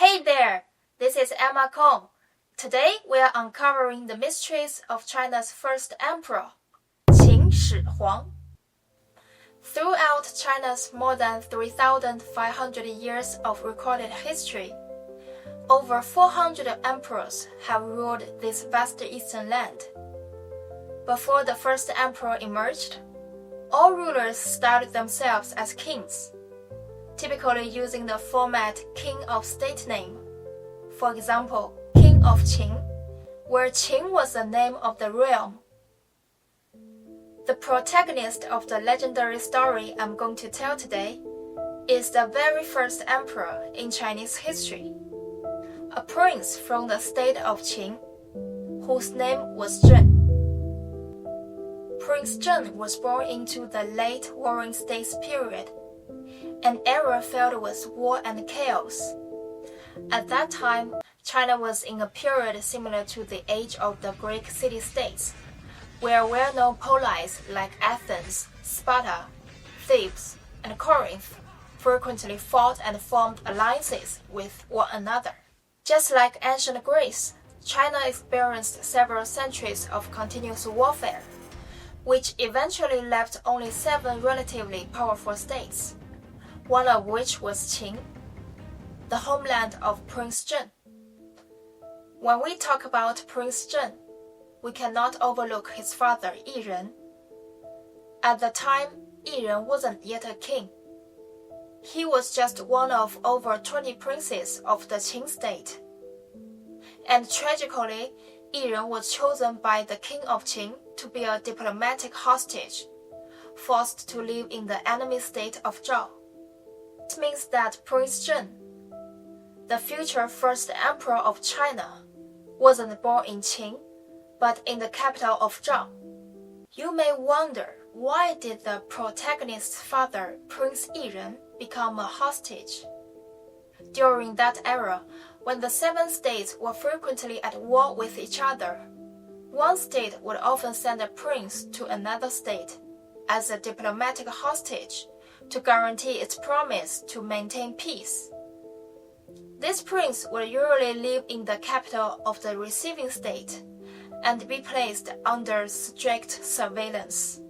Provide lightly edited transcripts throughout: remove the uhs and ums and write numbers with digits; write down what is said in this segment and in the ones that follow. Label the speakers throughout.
Speaker 1: Hey there, this is Emma Kong. Today we are uncovering the mysteries of China's first emperor, Qin Shi Huang. Throughout China's more than 3,500 years of recorded history, over 400 emperors have ruled this vast eastern land. Before the first emperor emerged, all rulers styled themselves as kings, typically using the format king of state name. For example, King of Qin, where Qin was the name of the realm. The protagonist of the legendary story I'm going to tell today is the very first emperor in Chinese history, a prince from the state of Qin, whose name was Zheng. Prince Zheng was born into the late Warring States period, an era filled with war and chaos. At that time, China was in a period similar to the age of the Greek city-states, where well-known polities like Athens, Sparta, Thebes, and Corinth frequently fought and formed alliances with one another. Just like ancient Greece, China experienced several centuries of continuous warfare, which eventually left only 7 relatively powerful states, one of which was Qin, the homeland of Prince Zheng. When we talk about Prince Zheng, we cannot overlook his father Yiren. At the time, Yiren wasn't yet a king. He was just one of over 20 princes of the Qin state. And tragically, Yiren was chosen by the king of Qin to be a diplomatic hostage, forced to live in the enemy state of Zhao. This means that Prince Zheng, the future first emperor of China, wasn't born in Qin, but in the capital of Zhao. You may wonder, why did the protagonist's father, Prince Yiren, become a hostage? During that era, when the 7 states were frequently at war with each other, one state would often send a prince to another state as a diplomatic hostage to guarantee its promise to maintain peace. This prince would usually live in the capital of the receiving state and be placed under strict surveillance.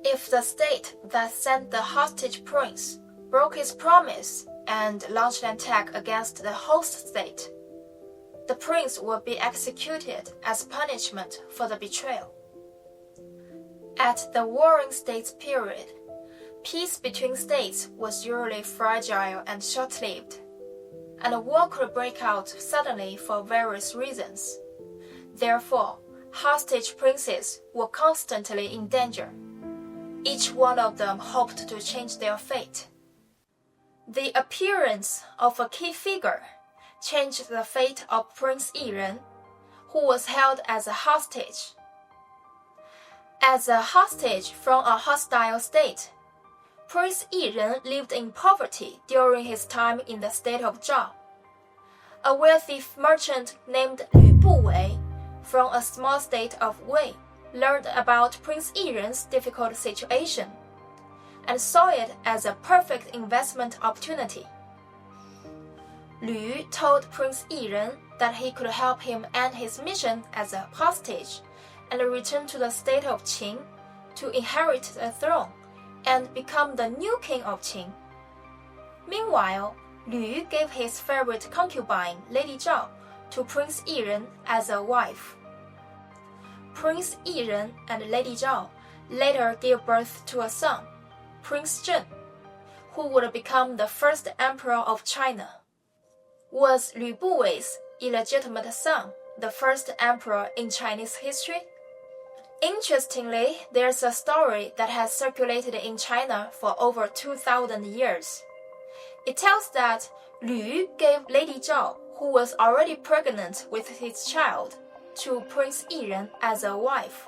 Speaker 1: If the state that sent the hostage prince broke his promise and launched an attack against the host state, the prince would be executed as punishment for the betrayal. At the Warring States period, peace between states was usually fragile and short-lived, and a war could break out suddenly for various reasons. Therefore, hostage princes were constantly in danger. Each one of them hoped to change their fate. The appearance of a key figure changed the fate of Prince Yiren, who was held as a hostage. As a hostage from a hostile state, Prince Yiren lived in poverty during his time in the state of Zhao. A wealthy merchant named Lü Buwei from a small state of Wei learned about Prince Yiren's difficult situation and saw it as a perfect investment opportunity. Lü told Prince Yiren that he could help him end his mission as a hostage and return to the state of Qin to inherit the throne and become the new king of Qin. Meanwhile, Lü gave his favorite concubine, Lady Zhao, to Prince Yiren as a wife. Prince Yiren and Lady Zhao later gave birth to a son, Prince Zheng, who would become the first emperor of China. Was Lü Buwei's illegitimate son the first emperor in Chinese history? Interestingly, there's a story that has circulated in China for over 2,000 years. It tells that Lü gave Lady Zhao, who was already pregnant with his child, to Prince Yiren as a wife.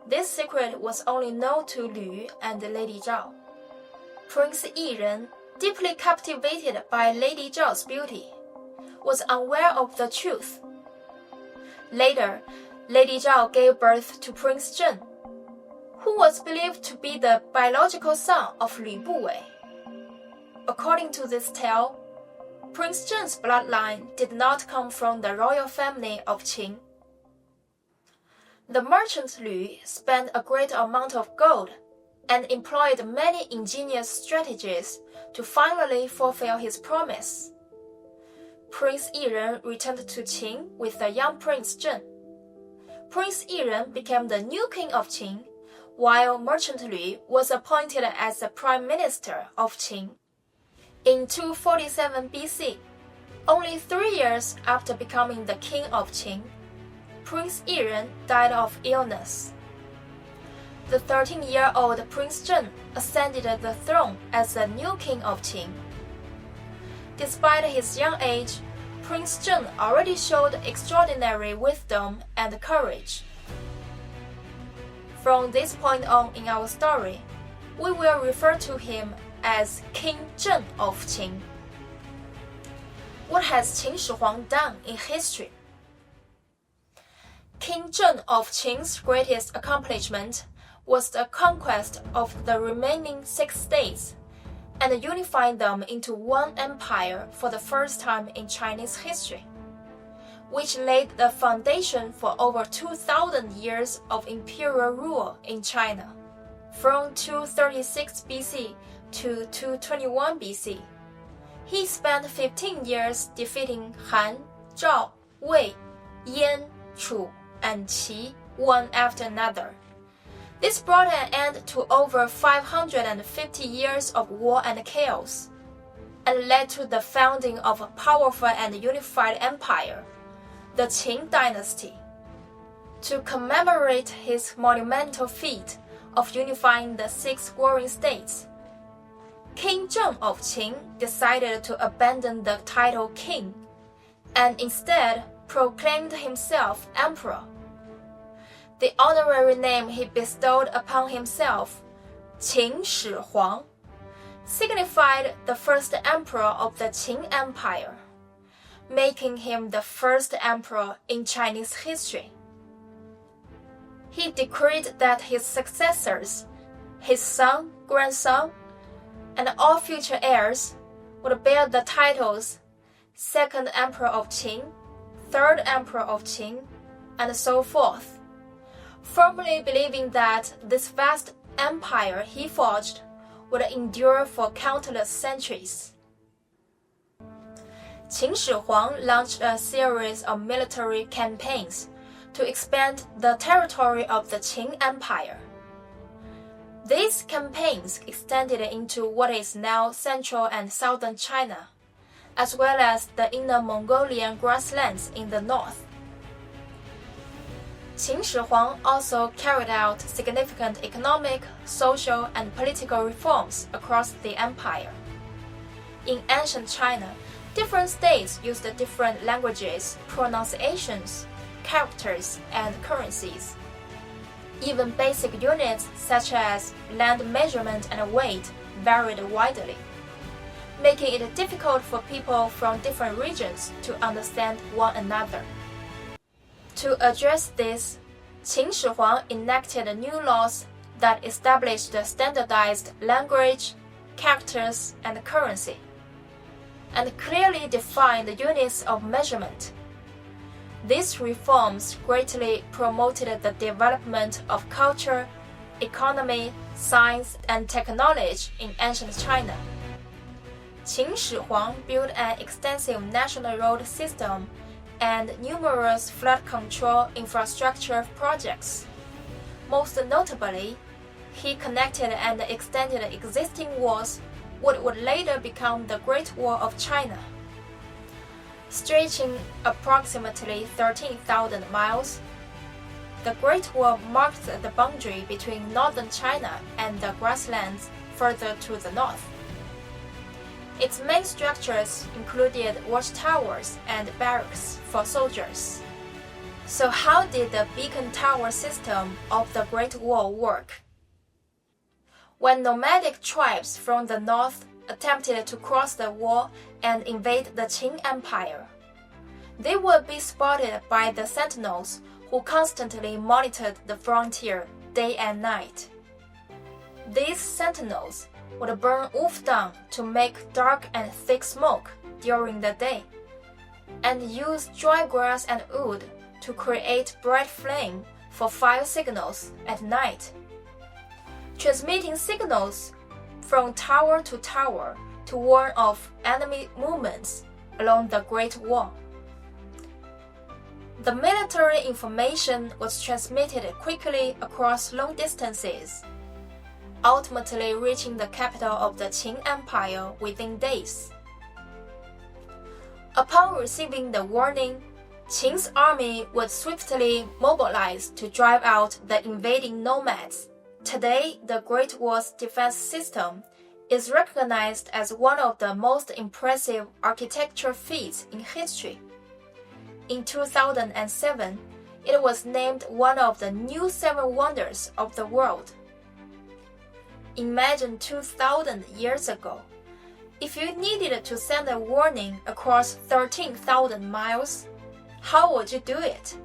Speaker 1: This secret was only known to Lü and Lady Zhao. Prince Yiren, deeply captivated by Lady Zhao's beauty, was unaware of the truth. Later, Lady Zhao gave birth to Prince Zheng, who was believed to be the biological son of Lü Buwei. According to this tale, Prince Zheng's bloodline did not come from the royal family of Qin. The merchant Lü spent a great amount of gold and employed many ingenious strategies to finally fulfill his promise. Prince Yiren returned to Qin with the young Prince Zheng. Prince Yiren became the new king of Qin, while merchant Lü was appointed as the prime minister of Qin. In 247 BC, only 3 years after becoming the king of Qin, Prince Yiren died of illness. The 13-year-old Prince Zheng ascended the throne as the new king of Qin. Despite his young age, Prince Zheng already showed extraordinary wisdom and courage. From this point on in our story, we will refer to him as King Zheng of Qin. What has Qin Shi Huang done in history? King Zheng of Qin's greatest accomplishment was the conquest of the remaining 6 states and unifying them into one empire for the first time in Chinese history, which laid the foundation for over 2,000 years of imperial rule in China. From 236 BC to 221 BC, he spent 15 years defeating Han, Zhao, Wei, Yan, Chu, and Qi one after another. This brought an end to over 550 years of war and chaos, and led to the founding of a powerful and unified empire, the Qin dynasty. To commemorate his monumental feat of unifying the 6 warring states, King Zheng of Qin decided to abandon the title king, and instead proclaimed himself emperor. The honorary name he bestowed upon himself, Qin Shi Huang, signified the first emperor of the Qin Empire, making him the first emperor in Chinese history. He decreed that his successors, his son, grandson, and all future heirs would bear the titles Second Emperor of Qin, Third Emperor of Qin, and so forth, firmly believing that this vast empire he forged would endure for countless centuries. Qin Shi Huang launched a series of military campaigns to expand the territory of the Qin Empire. These campaigns extended into what is now central and southern China, as well as the inner Mongolian grasslands in the north. Qin Shi Huang also carried out significant economic, social, and political reforms across the empire. In ancient China, different states used different languages, pronunciations, characters, and currencies. Even basic units such as land measurement and weight varied widely, making it difficult for people from different regions to understand one another. To address this, Qin Shi Huang enacted new laws that established the standardized language, characters, and currency, and clearly defined the units of measurement. These reforms greatly promoted the development of culture, economy, science, and technology in ancient China. Qin Shi Huang built an extensive national road system and numerous flood control infrastructure projects. Most notably, he connected and extended existing walls, what would later become the Great Wall of China. Stretching approximately 13,000 miles, the Great Wall marked the boundary between northern China and the grasslands further to the north. Its main structures included watchtowers and barracks for soldiers. So how did the beacon tower system of the Great Wall work? When nomadic tribes from the north attempted to cross the wall and invade the Qin Empire, they would be spotted by the sentinels who constantly monitored the frontier day and night. These sentinels would burn wolf dung to make dark and thick smoke during the day, and use dry grass and wood to create bright flame for fire signals at night, transmitting signals from tower to tower to warn of enemy movements along the Great Wall. The military information was transmitted quickly across long distances, ultimately reaching the capital of the Qin Empire within days. Upon receiving the warning, Qin's army was swiftly mobilized to drive out the invading nomads. Today, the Great Wall's defense system is recognized as one of the most impressive architecture feats in history. In 2007, it was named one of the new 7 wonders of the world. Imagine 2,000 years ago, if you needed to send a warning across 13,000 miles, how would you do it?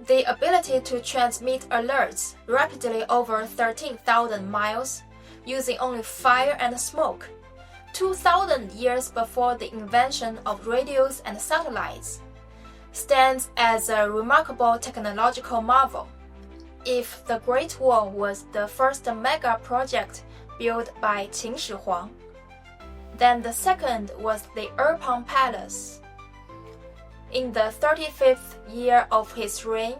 Speaker 1: The ability to transmit alerts rapidly over 13,000 miles using only fire and smoke, 2,000 years before the invention of radios and satellites, stands as a remarkable technological marvel. If the Great Wall was the first mega project built by Qin Shi Huang, then the second was the Erpang Palace. In the 35th year of his reign,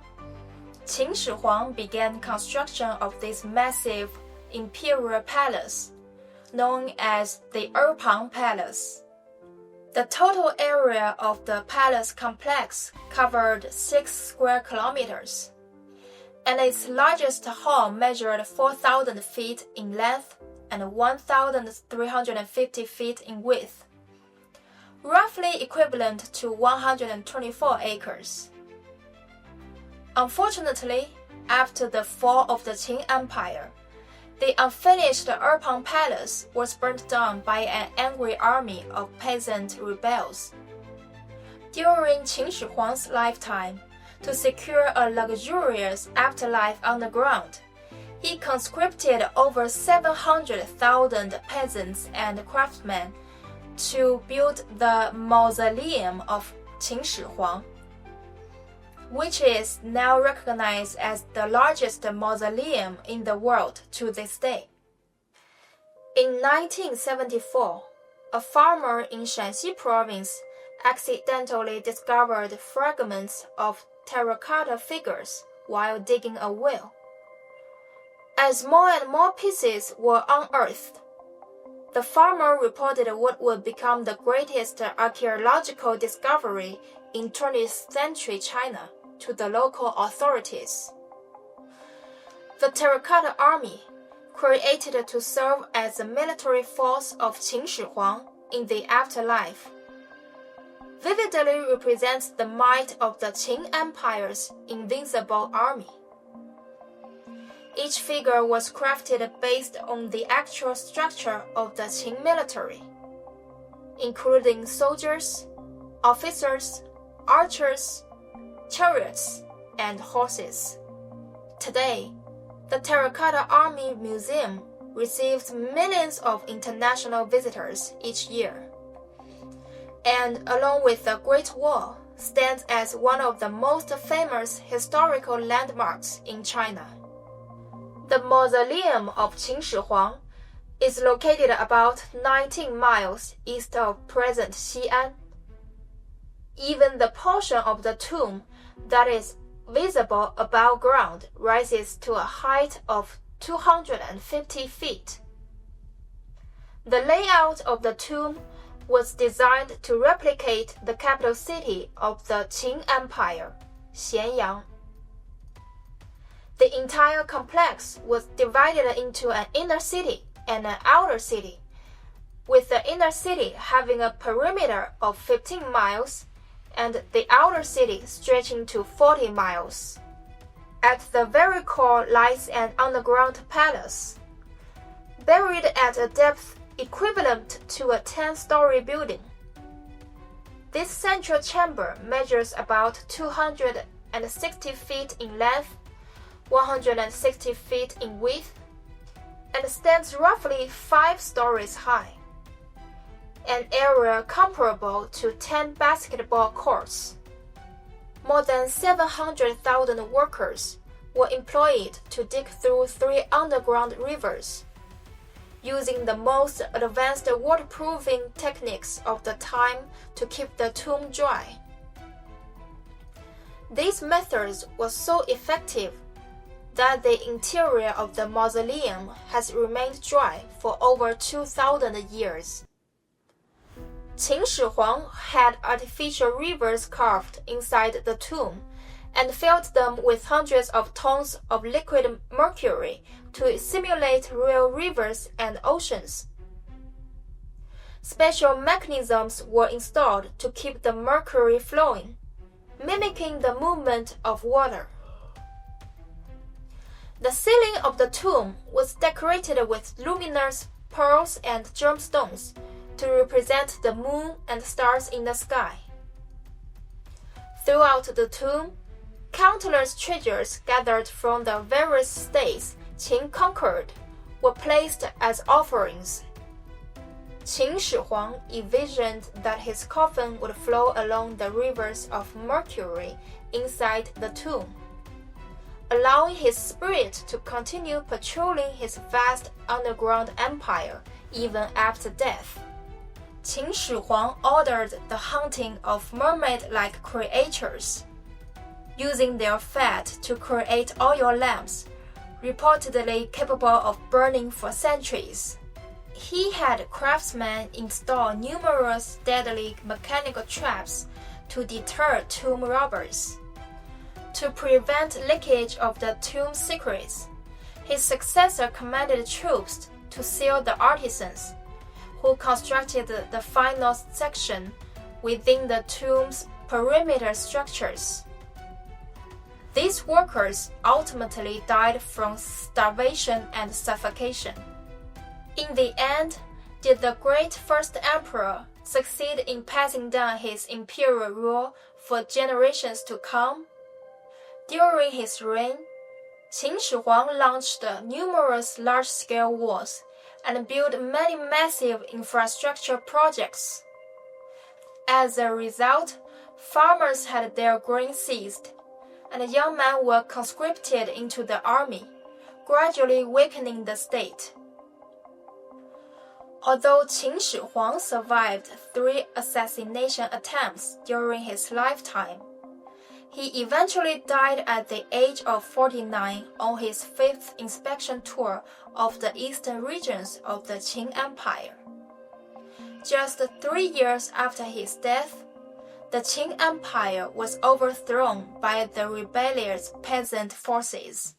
Speaker 1: Qin Shi Huang began construction of this massive imperial palace, known as the Erpang Palace. The total area of the palace complex covered 6 square kilometers, and its largest hall measured 4,000 feet in length and 1,350 feet in width, roughly equivalent to 124 acres. Unfortunately, after the fall of the Qin Empire, the unfinished Erpang Palace was burnt down by an angry army of peasant rebels. During Qin Shi Huang's lifetime, to secure a luxurious afterlife underground, he conscripted over 700,000 peasants and craftsmen to build the Mausoleum of Qin Shi Huang, which is now recognized as the largest mausoleum in the world to this day. In 1974, a farmer in Shanxi province accidentally discovered fragments of terracotta figures while digging a well. As more and more pieces were unearthed, the farmer reported what would become the greatest archaeological discovery in 20th century China to the local authorities. The Terracotta Army, created to serve as the military force of Qin Shi Huang in the afterlife, vividly represents the might of the Qin Empire's invincible army. Each figure was crafted based on the actual structure of the Qin military, including soldiers, officers, archers, chariots, and horses. Today, the Terracotta Army Museum receives millions of international visitors each year, and along with the Great Wall, stands as one of the most famous historical landmarks in China. The Mausoleum of Qin Shi Huang is located about 19 miles east of present Xi'an. Even the portion of the tomb that is visible above ground rises to a height of 250 feet. The layout of the tomb was designed to replicate the capital city of the Qin Empire, Xianyang. The entire complex was divided into an inner city and an outer city, with the inner city having a perimeter of 15 miles and the outer city stretching to 40 miles. At the very core lies an underground palace, buried at a depth equivalent to a 10-story building. This central chamber measures about 260 feet in length, 160 feet in width, and stands roughly 5 stories high. an area comparable to 10 basketball courts. More than 700,000 workers were employed to dig through 3 underground rivers, using the most advanced waterproofing techniques of the time to keep the tomb dry. These methods were so effective that the interior of the mausoleum has remained dry for over 2,000 years. Qin Shi Huang had artificial rivers carved inside the tomb and filled them with hundreds of tons of liquid mercury to simulate real rivers and oceans. Special mechanisms were installed to keep the mercury flowing, mimicking the movement of water. The ceiling of the tomb was decorated with luminous pearls and gemstones to represent the moon and stars in the sky. Throughout the tomb, countless treasures gathered from the various states Qin conquered were placed as offerings. Qin Shi Huang envisioned that his coffin would flow along the rivers of mercury inside the tomb, allowing his spirit to continue patrolling his vast underground empire even after death. Qin Shi Huang ordered the hunting of mermaid-like creatures, using their fat to create oil lamps, reportedly capable of burning for centuries. He had craftsmen install numerous deadly mechanical traps to deter tomb robbers. To prevent leakage of the tomb secrets, his successor commanded troops to seal the artisans, who constructed the final section within the tomb's perimeter structures. These workers ultimately died from starvation and suffocation. In the end, did the great first emperor succeed in passing down his imperial rule for generations to come? During his reign, Qin Shi Huang launched numerous large-scale wars and built many massive infrastructure projects. As a result, farmers had their grain seized, and young men were conscripted into the army, gradually weakening the state. Although Qin Shi Huang survived 3 assassination attempts during his lifetime, he eventually died at the age of 49 on his 5th inspection tour of the eastern regions of the Qin Empire. Just 3 years after his death, the Qin Empire was overthrown by the rebellious peasant forces.